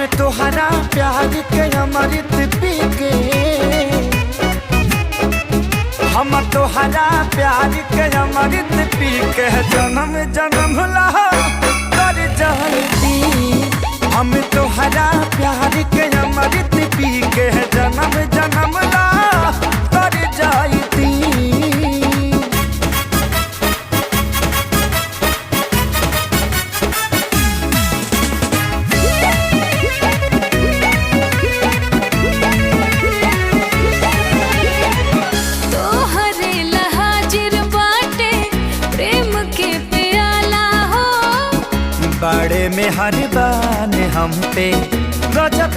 हम तोहरा प्यार के अमृत पी के, हम तोहरा प्यार के अमृत पी के जन्म जन्म ला कर जाती। हम तोहरा प्यार के अमृत पी के जन्म जन्म ला कर जाती। बड़े में हर बान हम पे गजब